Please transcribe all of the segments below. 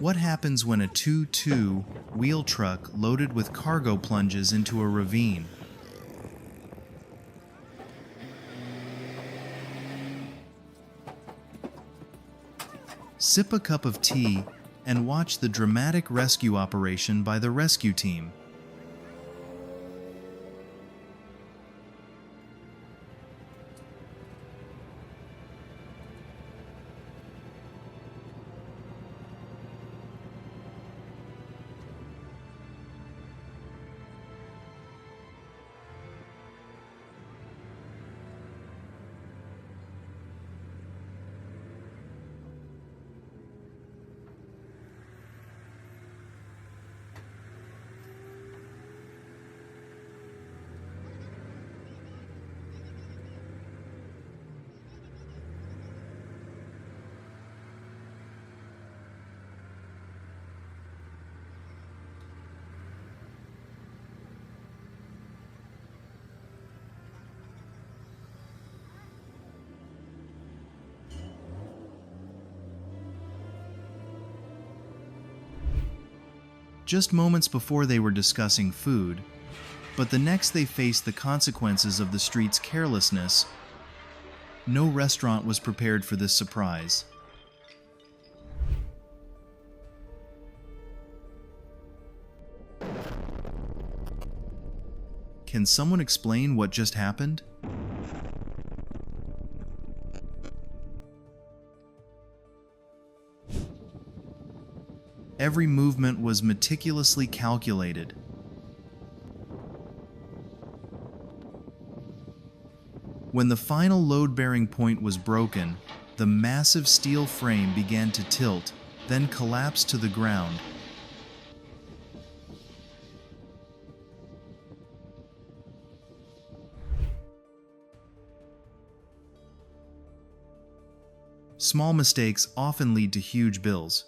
What happens when a 2-2 wheel truck loaded with cargo plunges into a ravine? Sip a cup of tea and watch the dramatic rescue operation by the rescue team. Just moments before they were discussing food, but the next they faced the consequences of the street's carelessness. No restaurant was prepared for this surprise. Can someone explain what just happened? Every movement was meticulously calculated. When the final load-bearing point was broken, the massive steel frame began to tilt, then collapsed to the ground. Small mistakes often lead to huge bills.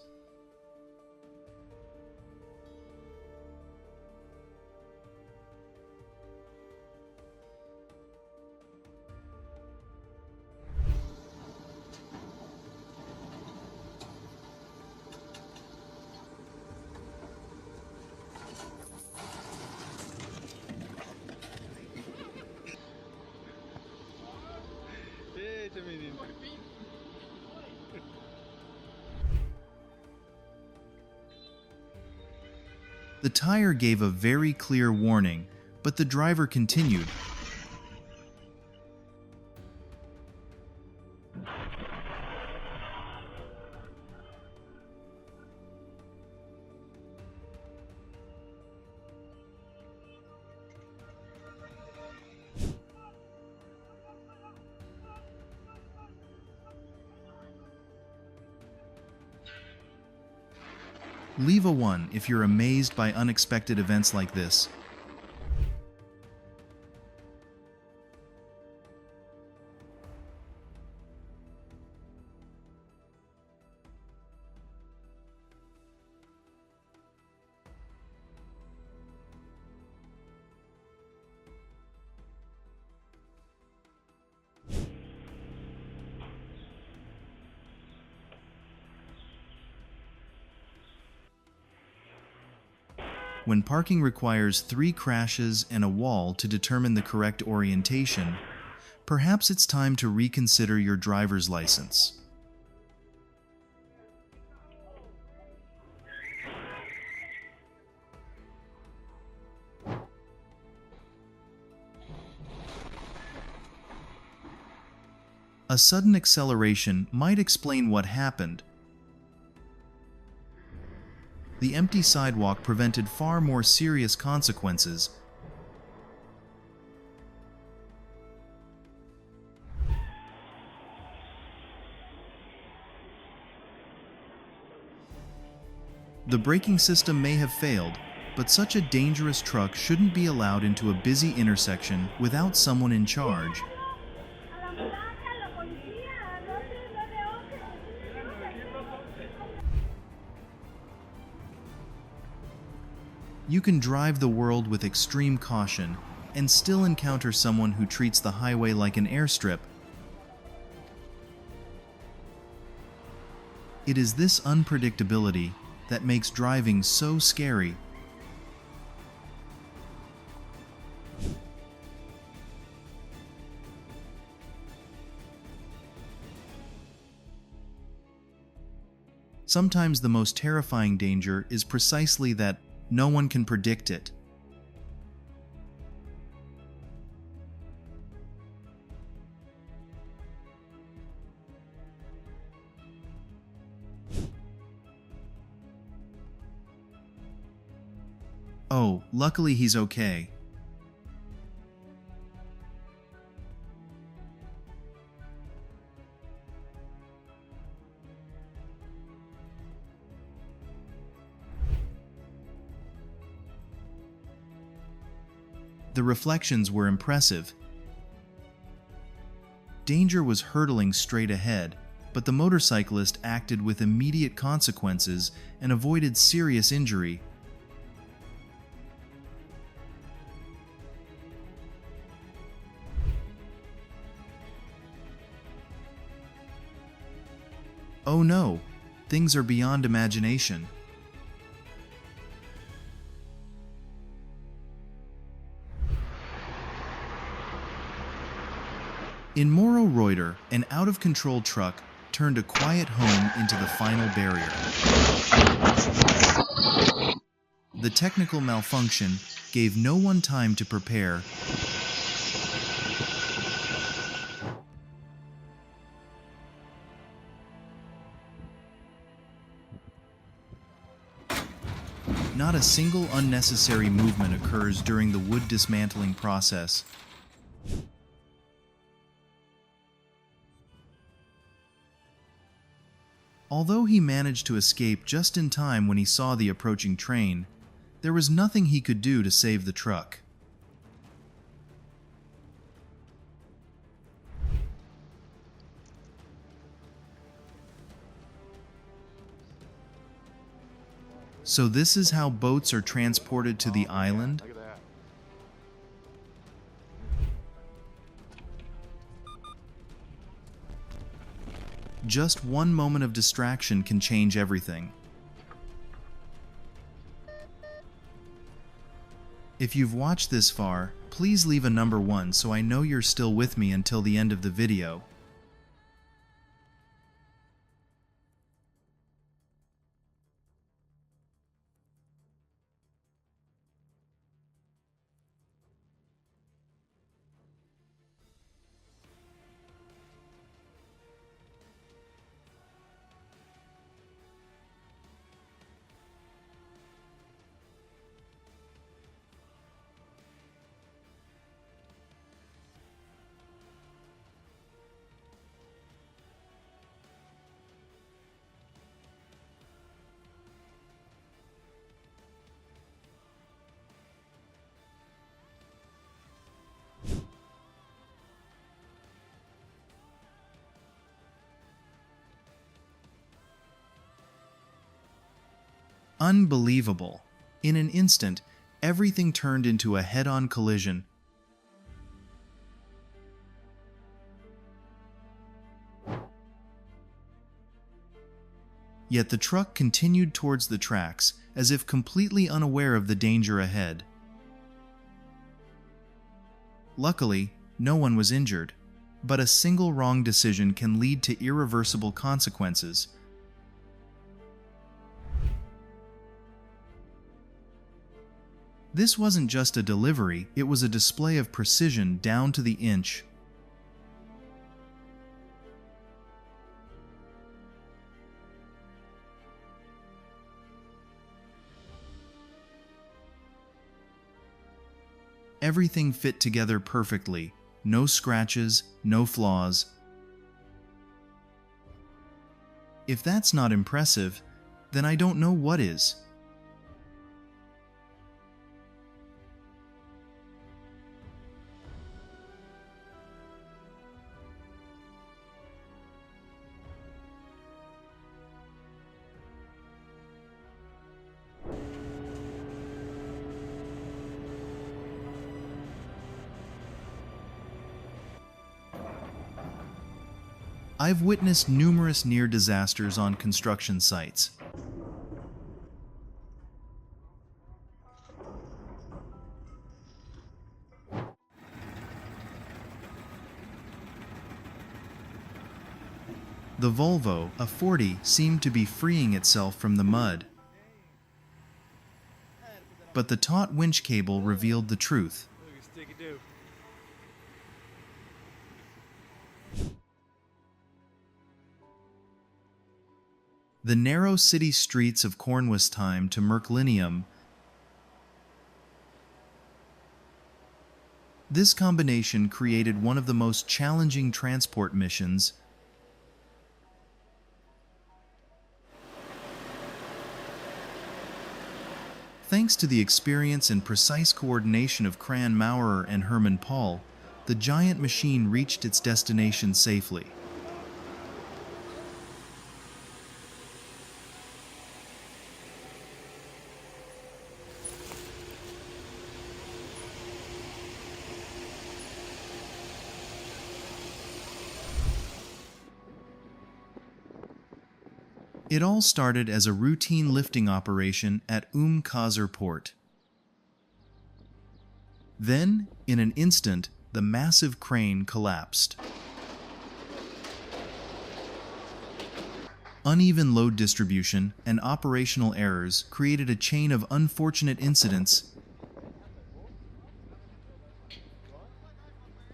The tire gave a very clear warning, but the driver continued. Leave a 1 if you're amazed by unexpected events like this. When parking requires 3 crashes and a wall to determine the correct orientation, perhaps it's time to reconsider your driver's license. A sudden acceleration might explain what happened. The empty sidewalk prevented far more serious consequences. The braking system may have failed, but such a dangerous truck shouldn't be allowed into a busy intersection without someone in charge. You can drive the world with extreme caution and still encounter someone who treats the highway like an airstrip. It is this unpredictability that makes driving so scary. Sometimes the most terrifying danger is precisely that no one can predict it. Oh, luckily he's okay. The reflections were impressive. Danger was hurtling straight ahead, but the motorcyclist acted with immediate consequences and avoided serious injury. Oh no, things are beyond imagination. In Morro-Reuter, an out-of-control truck turned a quiet home into the final barrier. The technical malfunction gave no one time to prepare. Not a single unnecessary movement occurs during the wood dismantling process. Although he managed to escape just in time when he saw the approaching train, there was nothing he could do to save the truck. So this is how boats are transported to the island? Just one moment of distraction can change everything. If you've watched this far, please leave a number 1 so I know you're still with me until the end of the video. Unbelievable. In an instant, everything turned into a head-on collision. Yet the truck continued towards the tracks, as if completely unaware of the danger ahead. Luckily, no one was injured, but a single wrong decision can lead to irreversible consequences. This wasn't just a delivery, it was a display of precision down to the inch. Everything fit together perfectly. No scratches, no flaws. If that's not impressive, then I don't know what is. I've witnessed numerous near disasters on construction sites. The Volvo, a 40, seemed to be freeing itself from the mud. But the taut winch cable revealed the truth. The narrow city streets of Cornwestheim to Merklinium. This combination created one of the most challenging transport missions. Thanks to the experience and precise coordination of Kran Maurer and Hermann Paul, the giant machine reached its destination safely. It all started as a routine lifting operation at Kaiser port. Then, in an instant, the massive crane collapsed. Uneven load distribution and operational errors created a chain of unfortunate incidents,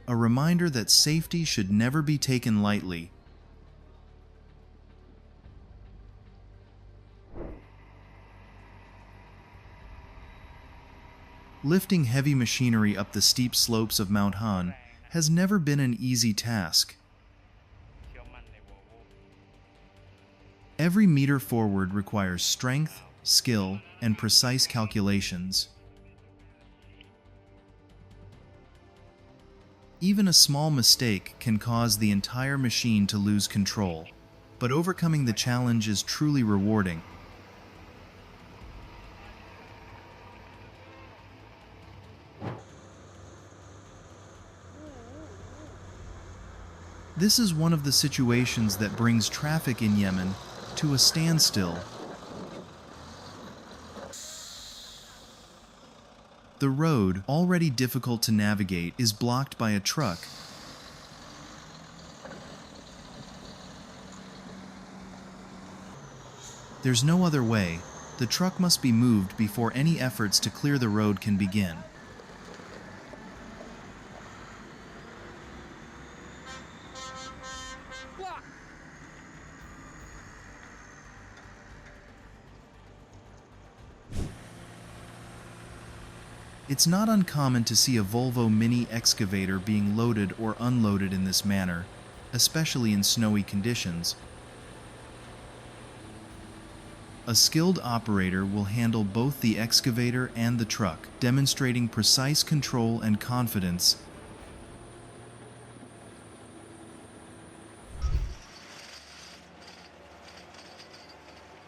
a reminder that safety should never be taken lightly. Lifting heavy machinery up the steep slopes of Mount Han has never been an easy task. Every meter forward requires strength, skill, and precise calculations. Even a small mistake can cause the entire machine to lose control, but overcoming the challenge is truly rewarding. This is one of the situations that brings traffic in Yemen to a standstill. The road, already difficult to navigate, is blocked by a truck. There's no other way. The truck must be moved before any efforts to clear the road can begin. It's not uncommon to see a Volvo mini excavator being loaded or unloaded in this manner, especially in snowy conditions. A skilled operator will handle both the excavator and the truck, demonstrating precise control and confidence.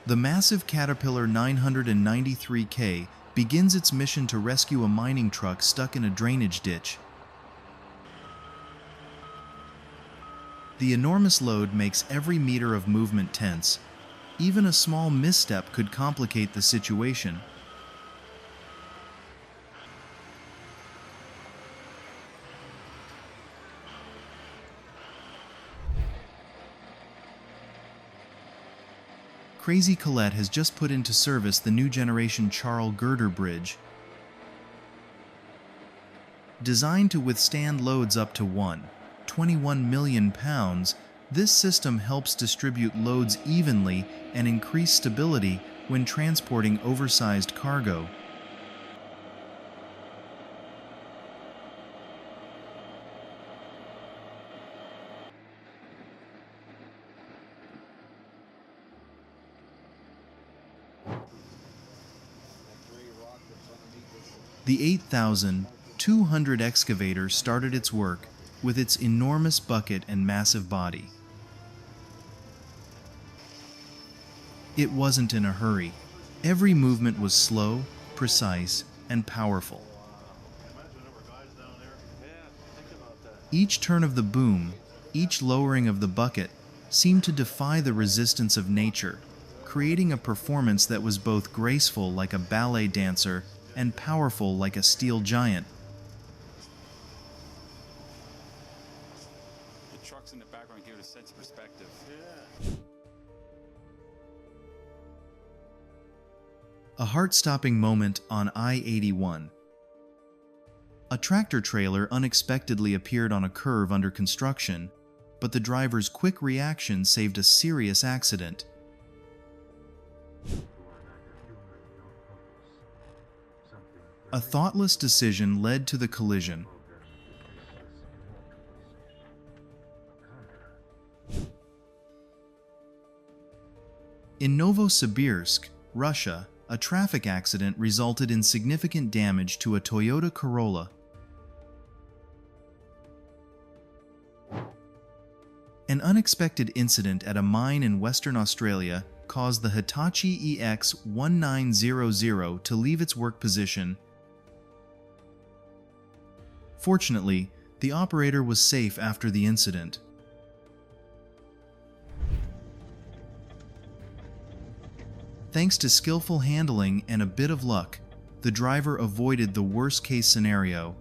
The massive Caterpillar 993K begins its mission to rescue a mining truck stuck in a drainage ditch. The enormous load makes every meter of movement tense. Even a small misstep could complicate the situation. Crazy Colette has just put into service the new generation Charles Girder Bridge. Designed to withstand loads up to 21 million pounds, this system helps distribute loads evenly and increase stability when transporting oversized cargo. The 8,200 excavator started its work with its enormous bucket and massive body. It wasn't in a hurry. Every movement was slow, precise, and powerful. Each turn of the boom, each lowering of the bucket, seemed to defy the resistance of nature, creating a performance that was both graceful like a ballet dancer and powerful like a steel giant. The trucks in the background give it a sense of perspective. Yeah. A heart-stopping moment on I-81. A tractor trailer unexpectedly appeared on a curve under construction, but the driver's quick reaction saved a serious accident. A thoughtless decision led to the collision. In Novosibirsk, Russia, a traffic accident resulted in significant damage to a Toyota Corolla. An unexpected incident at a mine in Western Australia caused the Hitachi EX1900 to leave its work position. Fortunately, the operator was safe after the incident. Thanks to skillful handling and a bit of luck, the driver avoided the worst-case scenario.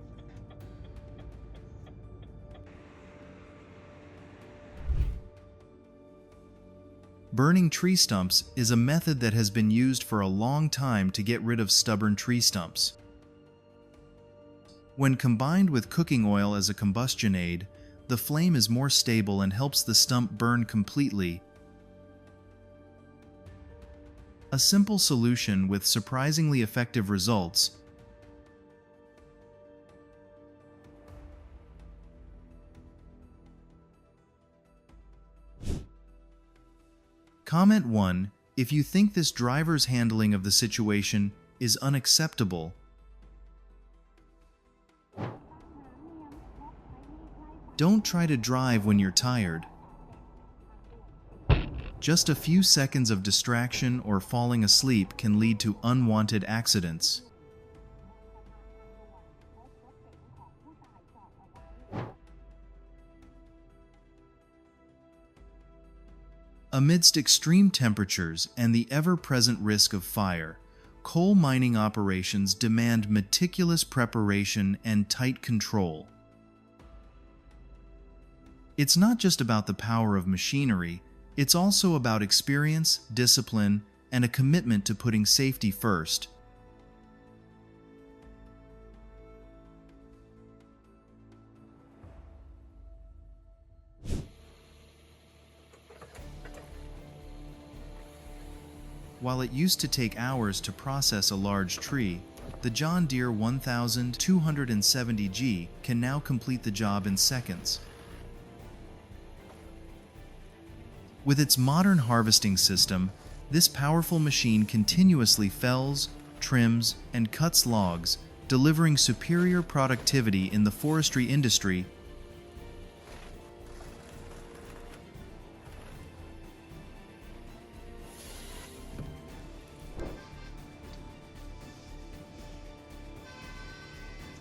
Burning tree stumps is a method that has been used for a long time to get rid of stubborn tree stumps. When combined with cooking oil as a combustion aid, the flame is more stable and helps the stump burn completely. A simple solution with surprisingly effective results. Comment 1 if you think this driver's handling of the situation is unacceptable. Don't try to drive when you're tired. Just a few seconds of distraction or falling asleep can lead to unwanted accidents. Amidst extreme temperatures and the ever-present risk of fire, coal mining operations demand meticulous preparation and tight control. It's not just about the power of machinery, it's also about experience, discipline, and a commitment to putting safety first. While it used to take hours to process a large tree, the John Deere 1270G can now complete the job in seconds. With its modern harvesting system, this powerful machine continuously fells, trims, and cuts logs, delivering superior productivity in the forestry industry.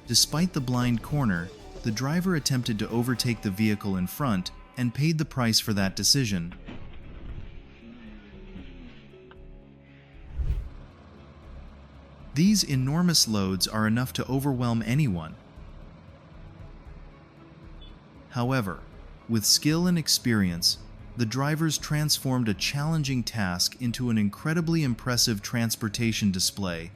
Despite the blind corner, the driver attempted to overtake the vehicle in front and paid the price for that decision. These enormous loads are enough to overwhelm anyone. However, with skill and experience, the drivers transformed a challenging task into an incredibly impressive transportation display.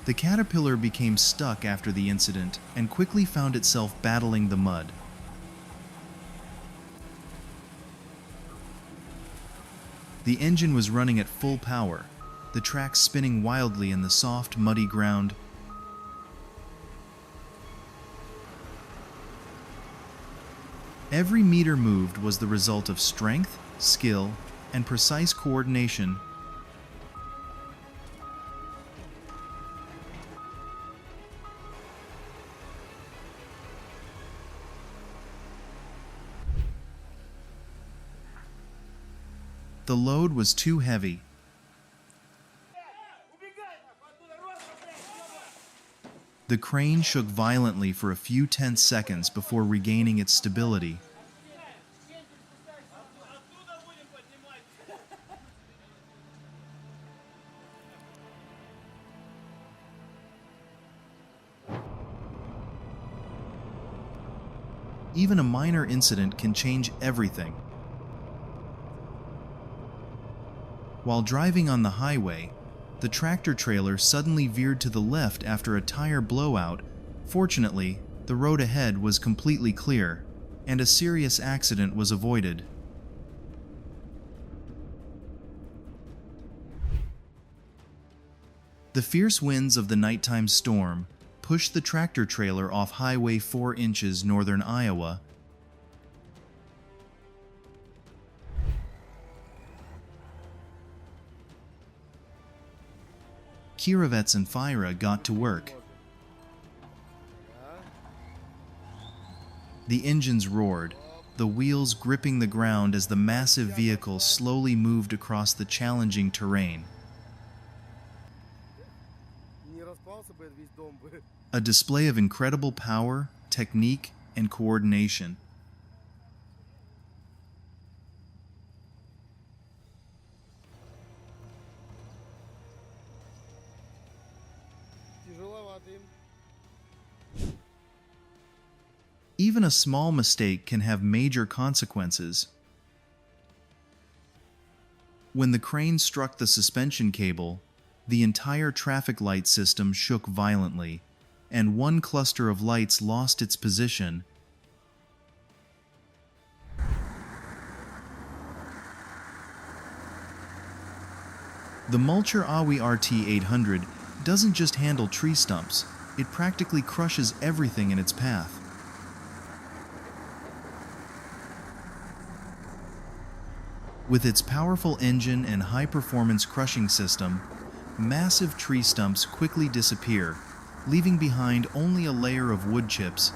The Caterpillar became stuck after the incident and quickly found itself battling the mud. The engine was running at full power, the track spinning wildly in the soft, muddy ground. Every meter moved was the result of strength, skill, and precise coordination. The load was too heavy. The crane shook violently for a few tense seconds before regaining its stability. Even a minor incident can change everything. While driving on the highway, the tractor-trailer suddenly veered to the left after a tire blowout. Fortunately, the road ahead was completely clear, and a serious accident was avoided. The fierce winds of the nighttime storm pushed the tractor-trailer off Highway 4 inches northern Iowa. Kirovets and Fira got to work. The engines roared, the wheels gripping the ground as the massive vehicle slowly moved across the challenging terrain. A display of incredible power, technique, and coordination. Even a small mistake can have major consequences. When the crane struck the suspension cable, the entire traffic light system shook violently, and one cluster of lights lost its position. The Mulcher Awi RT800 doesn't just handle tree stumps, it practically crushes everything in its path. With its powerful engine and high-performance crushing system, massive tree stumps quickly disappear, leaving behind only a layer of wood chips.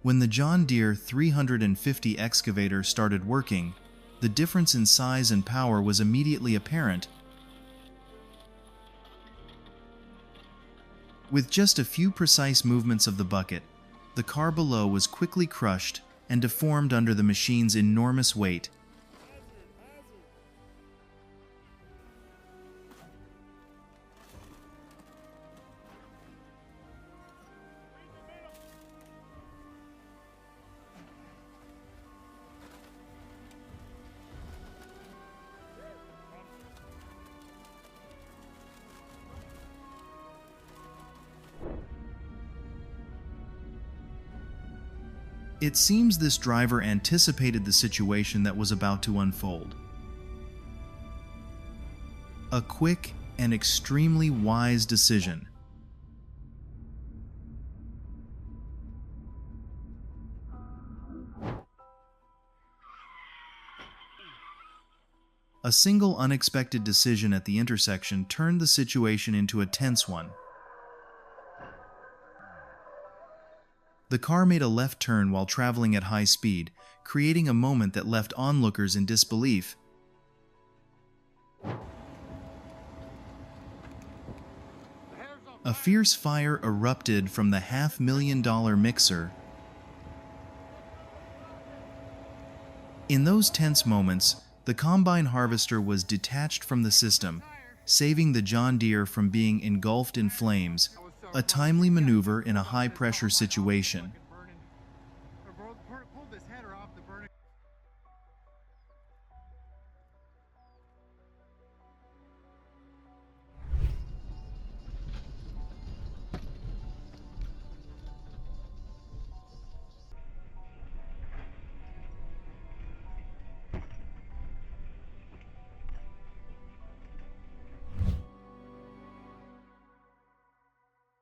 When the John Deere 350 excavator started working, the difference in size and power was immediately apparent. With just a few precise movements of the bucket, the car below was quickly crushed and deformed under the machine's enormous weight. It seems this driver anticipated the situation that was about to unfold. A quick and extremely wise decision. A single unexpected decision at the intersection turned the situation into a tense one. The car made a left turn while traveling at high speed, creating a moment that left onlookers in disbelief. A fierce fire erupted from the $500,000 mixer. In those tense moments, the combine harvester was detached from the system, saving the John Deere from being engulfed in flames. A timely maneuver in a high-pressure situation.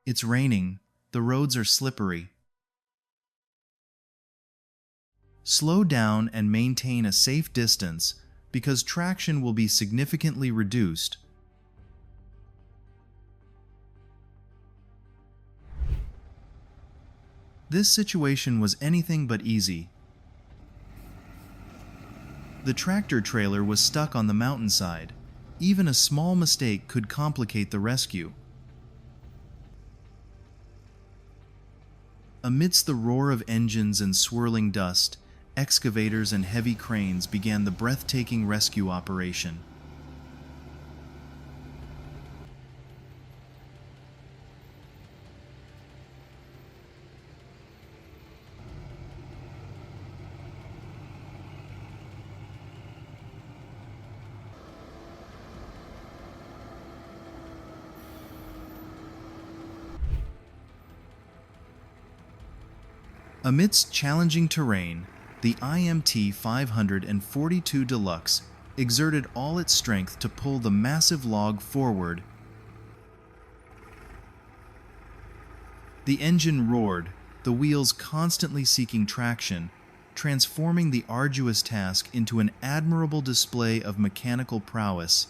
It's raining. The roads are slippery. Slow down and maintain a safe distance because traction will be significantly reduced. This situation was anything but easy. The tractor trailer was stuck on the mountainside. Even a small mistake could complicate the rescue. Amidst the roar of engines and swirling dust, excavators and heavy cranes began the breathtaking rescue operation. Amidst challenging terrain, the IMT 542 Deluxe exerted all its strength to pull the massive log forward. The engine roared, the wheels constantly seeking traction, transforming the arduous task into an admirable display of mechanical prowess.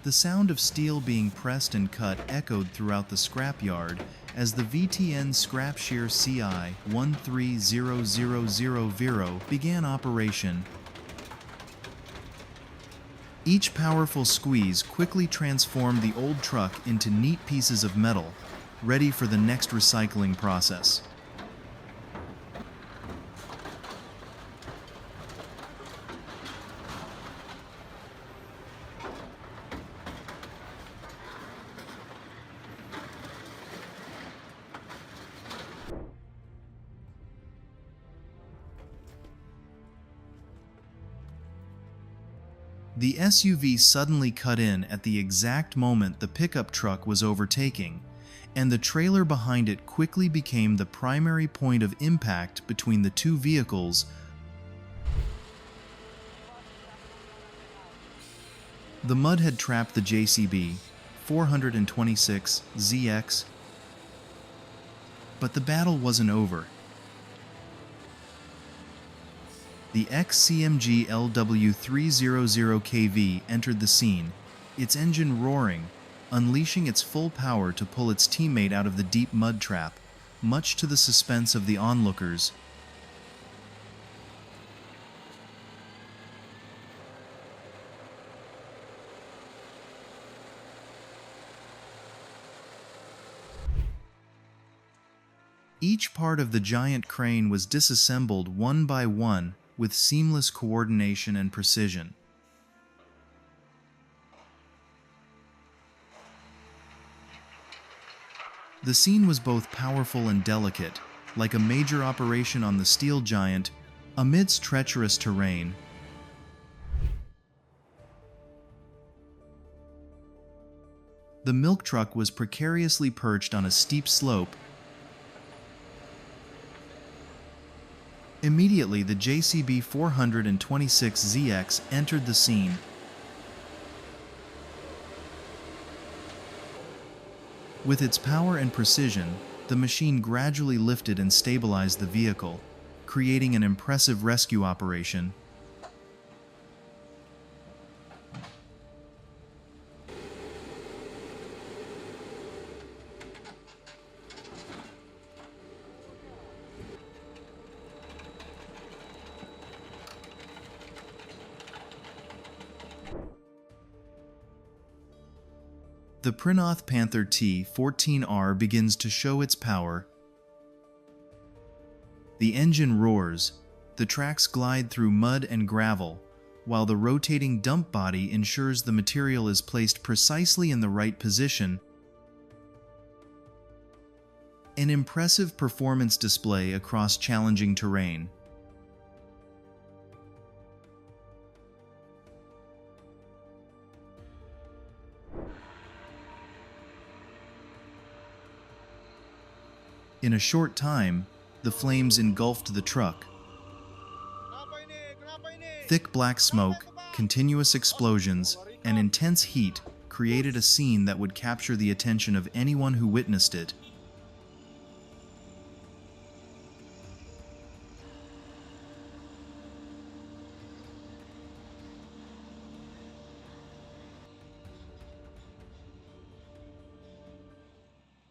The sound of steel being pressed and cut echoed throughout the scrapyard as the VTN Scrap Shear CI 130000 began operation. Each powerful squeeze quickly transformed the old truck into neat pieces of metal, ready for the next recycling process. The SUV suddenly cut in at the exact moment the pickup truck was overtaking, and the trailer behind it quickly became the primary point of impact between the two vehicles. The mud had trapped the JCB 426 ZX, but the battle wasn't over. The XCMG LW300KV entered the scene, its engine roaring, unleashing its full power to pull its teammate out of the deep mud trap, much to the suspense of the onlookers. Each part of the giant crane was disassembled one by one, with seamless coordination and precision. The scene was both powerful and delicate, like a major operation on the steel giant, amidst treacherous terrain. The milk truck was precariously perched on a steep slope. Immediately, the JCB 426 ZX entered the scene. With its power and precision, the machine gradually lifted and stabilized the vehicle, creating an impressive rescue operation. The Prinoth Panther T-14R begins to show its power. The engine roars, the tracks glide through mud and gravel, while the rotating dump body ensures the material is placed precisely in the right position. An impressive performance display across challenging terrain. In a short time, the flames engulfed the truck. Thick black smoke, continuous explosions, and intense heat created a scene that would capture the attention of anyone who witnessed it.